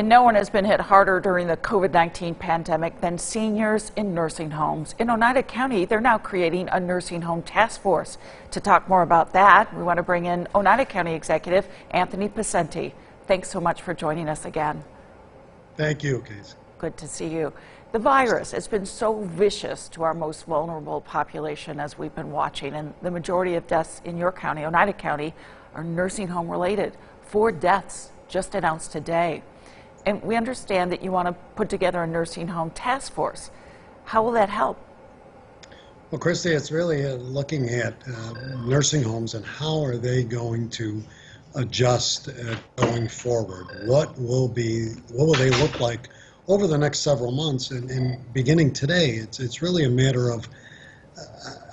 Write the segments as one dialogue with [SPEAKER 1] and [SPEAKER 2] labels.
[SPEAKER 1] And no one has been hit harder during the COVID-19 pandemic than seniors in nursing homes. In Oneida County, they're now creating a nursing home task force. To talk more about that, we want to bring in Oneida County Executive Anthony Picente. Thanks so much for joining us again.
[SPEAKER 2] Thank you, Casey.
[SPEAKER 1] Good to see you. The virus has been so vicious to our most vulnerable population as we've been watching, and the majority of deaths in your county, Oneida County, are nursing home related. 4 deaths just announced today. And we understand that you want to put together a nursing home task force. How will that help?
[SPEAKER 2] Well, Christy, it's really looking at nursing homes and how are they going to adjust going forward. What will they look like over the next several months? And beginning today, it's really a matter of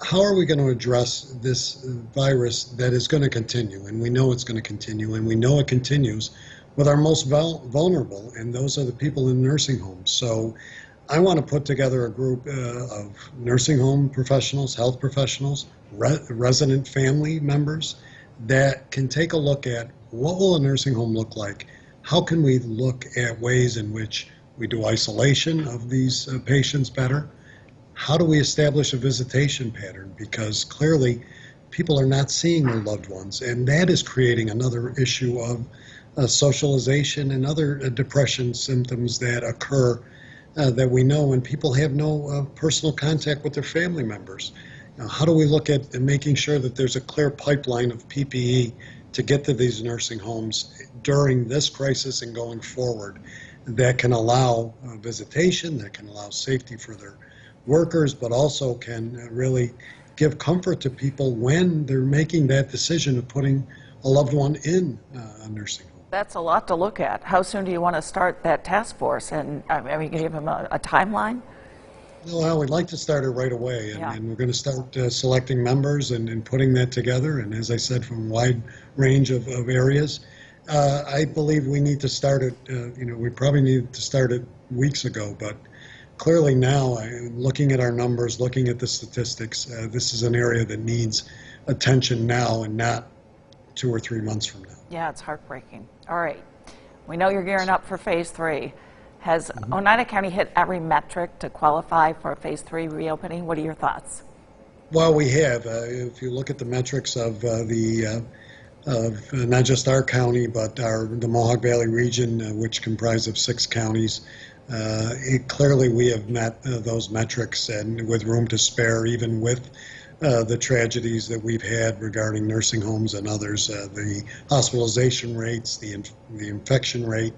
[SPEAKER 2] how are we going to address this virus that is going to continue, and we know it's going to continue, and we know it continues with our most vulnerable, and those are the people in nursing homes. So I want to put together a group of nursing home professionals, health professionals, resident family members that can take a look at what will a nursing home look like? How can we look at ways in which we do isolation of these patients better? How do we establish a visitation pattern? Because clearly people are not seeing their loved ones, and that is creating another issue of socialization and other depression symptoms that occur that we know when people have no personal contact with their family members. Now, how do we look at making sure that there's a clear pipeline of PPE to get to these nursing homes during this crisis and going forward that can allow visitation, that can allow safety for their workers, but also can really give comfort to people when they're making that decision of putting a loved one in a nursing home.
[SPEAKER 1] That's a lot to look at. How soon do you want to start that task force? And I mean, give them a timeline?
[SPEAKER 2] Well, we'd like to start it right away, and we're going to start selecting members and putting that together. And as I said, from a wide range of areas. I believe we need to start it, we probably needed to start it weeks ago, but clearly now, looking at our numbers, looking at the statistics, this is an area that needs attention now and not 2 or 3 months from now.
[SPEAKER 1] Yeah, it's heartbreaking. All right. We know you're gearing up for phase 3. Has Oneida County hit every metric to qualify for a phase 3 reopening? What are your thoughts?
[SPEAKER 2] Well, we have. If you look at the metrics of not just our county, but the Mohawk Valley region, which comprises of 6 counties, clearly we have met those metrics, and with room to spare, even with the tragedies that we've had regarding nursing homes and others, the hospitalization rates, the infection rate,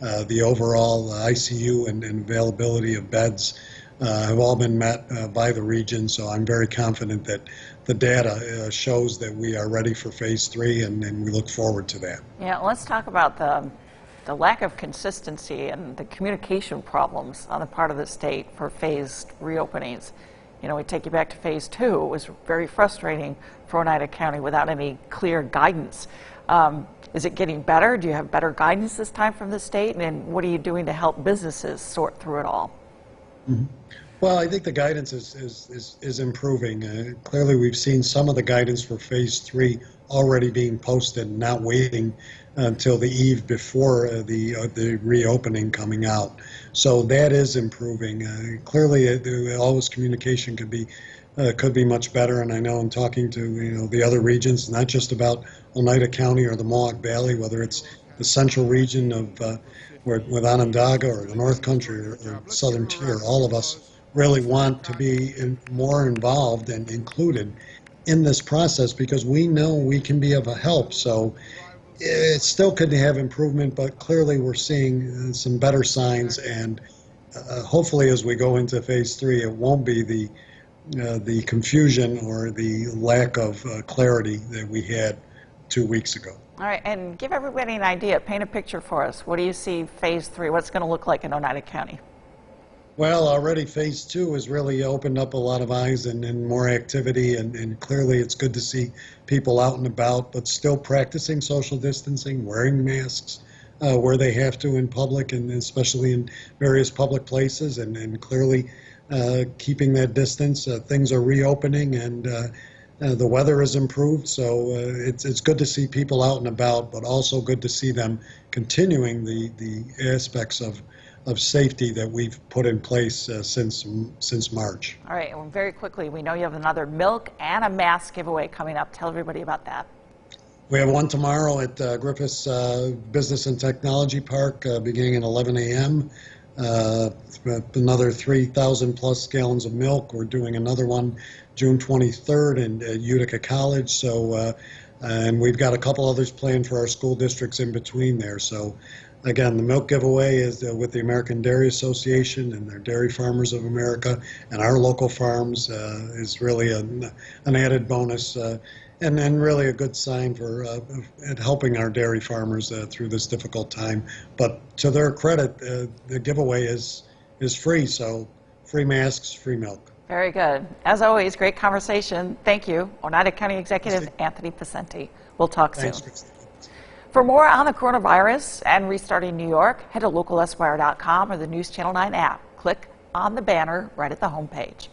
[SPEAKER 2] the overall ICU and availability of beds have all been met by the region. So I'm very confident that the data shows that we are ready for phase 3, and we look forward to that.
[SPEAKER 1] Yeah, let's talk about the lack of consistency and the communication problems on the part of the state for phased reopenings. We take you back to phase 2. It was very frustrating for Oneida County without any clear guidance. Is it getting better? Do you have better guidance this time from the state? And what are you doing to help businesses sort through it all?
[SPEAKER 2] Mm-hmm. Well, I think the guidance is improving. Clearly, we've seen some of the guidance for phase 3 already being posted, not waiting until the eve before the reopening coming out. So that is improving. Clearly, always communication could be much better. And I know in talking to the other regions, not just about Oneida County or the Mohawk Valley, whether it's the central region of with Onondaga or the North Country or Southern Tier, all of us really want to be more involved and included in this process because we know we can be of a help. So it still could have improvement, but clearly we're seeing some better signs, and hopefully as we go into phase 3, it won't be the confusion or the lack of clarity that we had 2 weeks ago.
[SPEAKER 1] All right, and give everybody an idea, paint a picture for us. What do you see phase 3, what's going to look like in Oneida County?
[SPEAKER 2] Well, already phase 2 has really opened up a lot of eyes and more activity, and clearly it's good to see people out and about, but still practicing social distancing, wearing masks where they have to in public, and especially in various public places, and clearly keeping that distance. Things are reopening, and the weather has improved, so it's good to see people out and about, but also good to see them continuing the aspects of safety that we've put in place since March.
[SPEAKER 1] All right, and very quickly, we know you have another milk and a mask giveaway coming up. Tell everybody about that.
[SPEAKER 2] We have one tomorrow at Griffiths Business and Technology Park beginning at 11 a.m. Another 3,000 plus gallons of milk. We're doing another one June 23rd at Utica College. So, and we've got a couple others planned for our school districts in between there. So, again, the milk giveaway is with the American Dairy Association and their Dairy Farmers of America and our local farms is really an added bonus. And really a good sign for helping our dairy farmers through this difficult time. But to their credit, the giveaway is free, so free masks, free milk.
[SPEAKER 1] Very good. As always, great conversation. Thank you. Oneida County Executive Anthony Picente. We'll talk soon.
[SPEAKER 2] Thanks.
[SPEAKER 1] For more on the coronavirus and restarting New York, head to localesquire.com or the News Channel 9 app. Click on the banner right at the homepage.